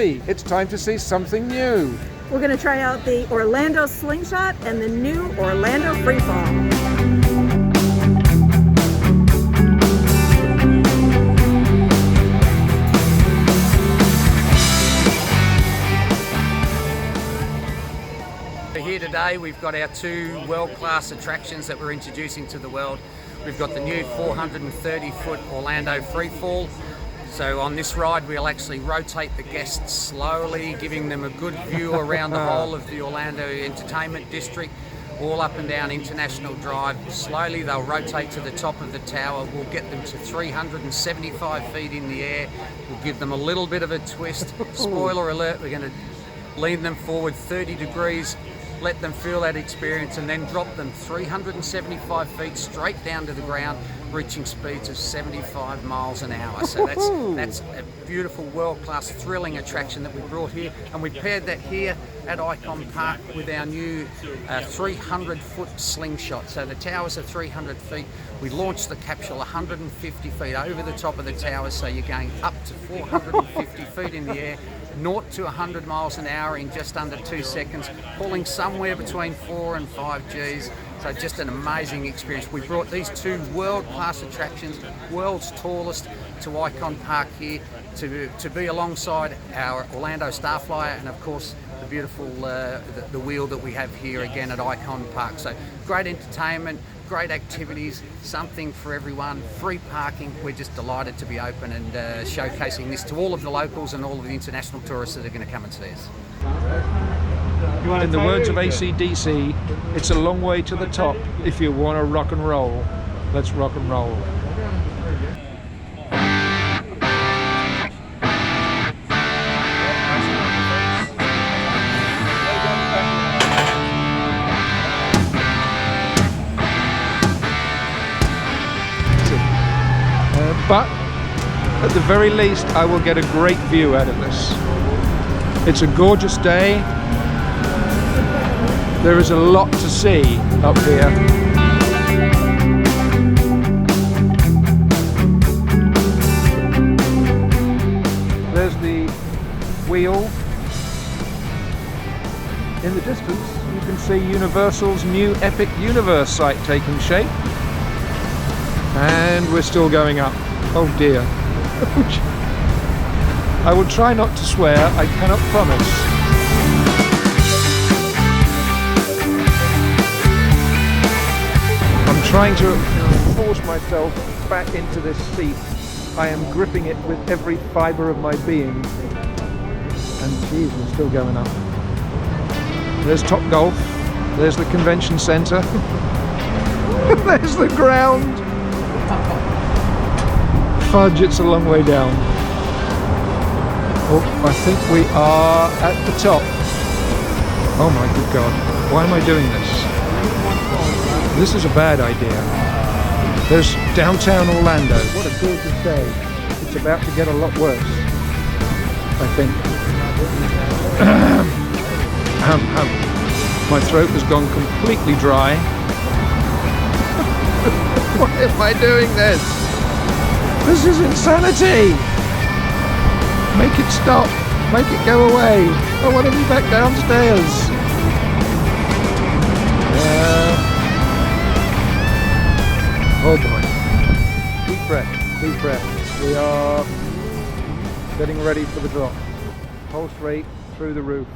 see. It's time to see something new. We're going to try out the Orlando Slingshot and the new Orlando FreeFall. Here today we've got our two world-class attractions that we're introducing to the world. We've got the new 430-foot Orlando FreeFall. So on this ride we'll actually rotate the guests slowly, giving them a good view around the whole of the Orlando entertainment district, all up and down International Drive. Slowly they'll rotate to the top of the tower. We'll get them to 375 feet in the air. We'll give them a little bit of a twist. Spoiler alert, we're going to lean them forward 30 degrees, let them feel that experience, and then drop them 375 feet straight down to the ground, reaching speeds of 75 miles an hour. So that's a beautiful, world-class, thrilling attraction that we brought here, and we paired that here at Icon Park with our new 300-foot slingshot. So the towers are 300 feet. We launched the capsule 150 feet over the top of the tower, so you're going up to 450 feet in the air, 0 to 100 miles an hour in just under 2 seconds, pulling somewhere between 4 and 5 Gs. So just an amazing experience. We brought these two world-class attractions, world's tallest, to Icon Park here to be alongside our Orlando Starflyer and of course the beautiful the wheel that we have here again at Icon Park. So great entertainment, great activities, something for everyone, free parking. We're just delighted to be open and showcasing this to all of the locals and all of the international tourists that are going to come and see us. In the words of AC/DC, it's a long way to the top if you want to rock and roll. Let's rock and roll. But at the very least I will get a great view out of this. It's a gorgeous day. There is a lot to see up here. There's the wheel. In the distance you can see Universal's new Epic Universe site taking shape. And we're still going up. Oh dear. I will try not to swear, I cannot promise. I'm trying to force myself back into this seat. I am gripping it with every fibre of my being. And geez, we're still going up. There's Top Golf. There's the convention centre. There's the ground. Fudge, it's a long way down. Oh, I think we are at the top. Oh my good God, why am I doing this? This is a bad idea. There's downtown Orlando. What a gorgeous day. It's about to get a lot worse, I think. My throat has gone completely dry. Why am I doing this? This is insanity! Make it stop! Make it go away! I want to be back downstairs! Oh boy. Deep breath, deep breath. We are getting ready for the drop. Pulse rate through the roof.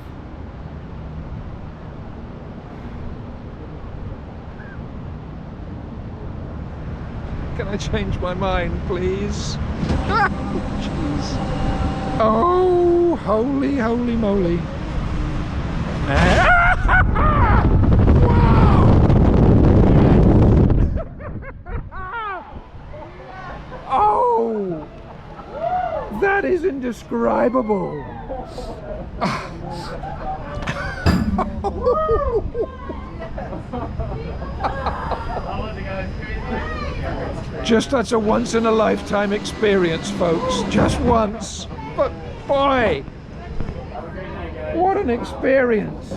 Can I change my mind, please? Jeez. Oh, holy, holy moly. Oh, that is indescribable. Just that's a once-in-a-lifetime experience, folks. Just once. But boy, what an experience.